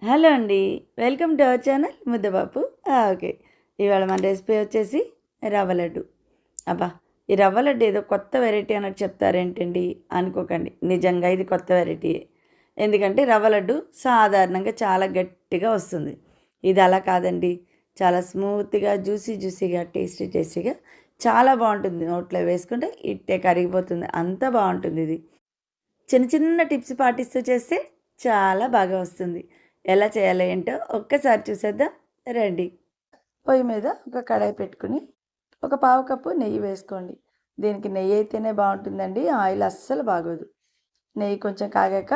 Hello అండి. Welcome to our channel ముద్దపప్పు. Okay. ఇవాళ మన రెసిపీ వచ్చేసి రవ్వ లడ్డు. అబ్బా! ఈ రవ్వ లడ్డు ఏదో కొత్త వెరైటీ అన్నట్టు చెప్తారేంటండి అనుకోకండి. నిజంగా ఇది కొత్త వెరైటీయే. ఎందుకంటే రవ్వ లడ్డు సాధారణంగా చాలా గట్టిగా వస్తుంది. ఇది అలా కాదండి. చాలా స్మూత్‌గా, జ్యూసీగా, టేస్టీగా చాలా బావుంటుంది. నోట్లో వేసుకుంటే ఇట్టే కరిగిపోతుంది. అంత బావుంటుంది ఇది. చిన్న చిన్న టిప్స్ పాటిస్తూ చేస్తే చాలా బాగా వస్తుంది. ఎలా చేయాలో ఏంటో ఒక్కసారి చూసేద్దాం రండి. పొయ్యి మీద ఒక కడాయి పెట్టుకుని ఒక పావు కప్పు నెయ్యి వేసుకోండి. దీనికి నెయ్యి అయితేనే బాగుంటుందండి, ఆయిల్ అస్సలు బాగోదు. నెయ్యి కొంచెం కాగాక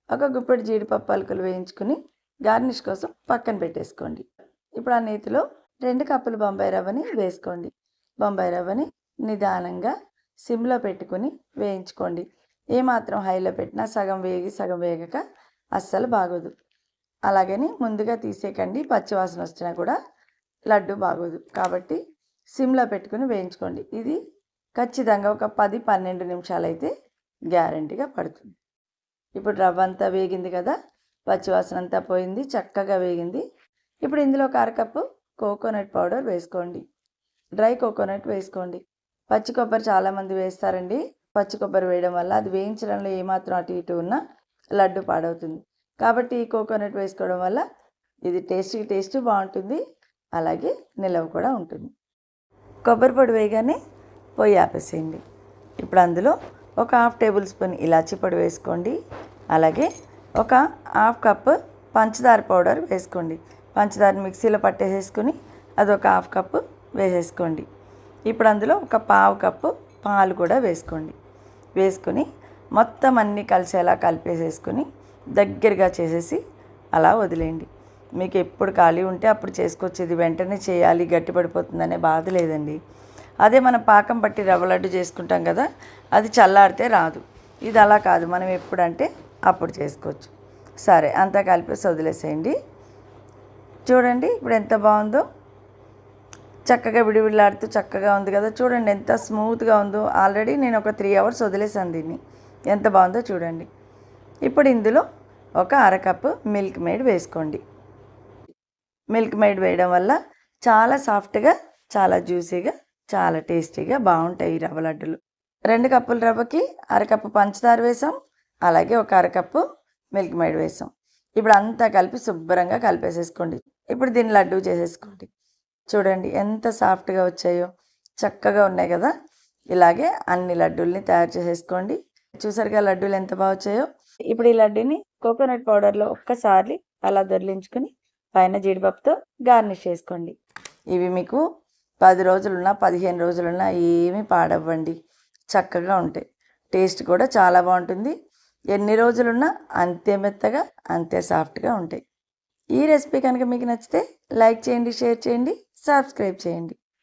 ఒక గుప్పెడు జీడిపప్పు పలుకులు వేయించుకుని గార్నిష్ కోసం పక్కన పెట్టేసుకోండి. ఇప్పుడు ఆ నేతిలో 2 కప్పులు బొంబాయి రవ్వని వేసుకోండి. బొంబాయి రవ్వని నిదానంగా సిమ్లో పెట్టుకుని వేయించుకోండి. ఏమాత్రం హైలో పెట్టినా సగం వేగి సగం వేగక అస్సలు బాగోదు. అలాగని ముందుగా తీసేయకండి, పచ్చివాసన వచ్చినా కూడా లడ్డు బాగోదు. కాబట్టి సిమ్లో పెట్టుకుని వేయించుకోండి. ఇది ఖచ్చితంగా ఒక 10-12 నిమిషాలు అయితే గ్యారంటీగా పడుతుంది. ఇప్పుడు రవ్వ అంతా వేగింది కదా, పచ్చివాసన అంతా పోయింది, చక్కగా వేగింది. ఇప్పుడు ఇందులో ఒక అరకప్పు కోకోనట్ పౌడర్ వేసుకోండి. డ్రై కోకోనట్ వేసుకోండి. పచ్చి కొబ్బరి చాలామంది వేస్తారండి. పచ్చి కొబ్బరి వేయడం వల్ల అది వేయించడంలో ఏమాత్రం అటు ఇటు ఉన్నా లడ్డు పాడవుతుంది. కాబట్టి ఈ కోకోనట్ వేసుకోవడం వల్ల ఇది టేస్ట్ బాగుంటుంది, అలాగే నిలవ కూడా ఉంటుంది. కొబ్బరి పొడి వేయగానే పొయ్యి ఆపేసేయండి. ఇప్పుడు అందులో ఒక 1/2 టేబుల్ స్పూన్ ఇలాచీ పొడి వేసుకోండి. అలాగే ఒక 1/2 కప్పు పంచదార పౌడర్ వేసుకోండి. పంచదార మిక్సీలో పట్టేసేసుకుని అదొక 1/2 కప్పు వేసేసుకోండి. ఇప్పుడు అందులో ఒక పావు కప్పు పాలు కూడా వేసుకోండి. వేసుకుని మొత్తం అన్నీ కలిసేలా కలిపేసేసుకుని దగ్గరగా చేసేసి అలా వదిలేయండి. మీకు ఎప్పుడు ఖాళీ ఉంటే అప్పుడు చేసుకోవచ్చు. ఇది వెంటనే చేయాలి, గట్టిపడిపోతుందనే బాధ లేదండి. అదే మనం పాకం పట్టి రవ్వ లడ్డు చేసుకుంటాం కదా, అది చల్లారితే రాదు. ఇది అలా కాదు, మనం ఎప్పుడంటే అప్పుడు చేసుకోవచ్చు. సరే, అంతా కలిపేసి వదిలేసేయండి. చూడండి ఇప్పుడు ఎంత బాగుందో, చక్కగా విడివిడిలాడుతూ చక్కగా ఉంది కదా. చూడండి ఎంత స్మూత్గా ఉందో. ఆల్రెడీ నేను ఒక 3 అవర్స్ వదిలేసాను దీన్ని. ఎంత బాగుందో చూడండి. ఇప్పుడు ఇందులో ఒక అరకప్పు మిల్క్ మేడ్ వేసుకోండి. మిల్క్ మేడ్ వేయడం వల్ల చాలా సాఫ్ట్గా, చాలా జ్యూసీగా, చాలా టేస్టీగా బాగుంటాయి ఈ రవ్వ లడ్డులు. 2 కప్పుల రవ్వకి అరకప్పు పంచదార వేసాం, అలాగే ఒక అరకప్పు మిల్క్ మేడ్ వేసాం. ఇప్పుడు అంతా కలిపి శుభ్రంగా కలిపేసేసుకోండి. ఇప్పుడు దీన్ని లడ్డు చేసేసుకోండి. చూడండి ఎంత సాఫ్ట్గా వచ్చాయో, చక్కగా ఉన్నాయి కదా. ఇలాగే అన్ని లడ్డూల్ని తయారు చేసేసుకోండి. చూసారుగా లడ్డూలు ఎంత బాగా వచ్చాయో. ఇప్పుడు ఈ లడ్డూని కోకోనట్ పౌడర్లో ఒక్కసారి అలా దొర్లించుకొని పైన జీడిపప్పుతో గార్నిష్ చేసుకోండి. ఇవి మీకు 10 రోజులున్నా 15 రోజులున్నా ఏమీ పాడవ్వండి, చక్కగా ఉంటాయి. టేస్ట్ కూడా చాలా బాగుంటుంది. ఎన్ని రోజులున్నా అంతే మెత్తగా, అంతే సాఫ్ట్గా ఉంటాయి. ఈ రెసిపీ కనుక మీకు నచ్చితే లైక్ చేయండి, షేర్ చేయండి, సబ్స్క్రైబ్ చేయండి.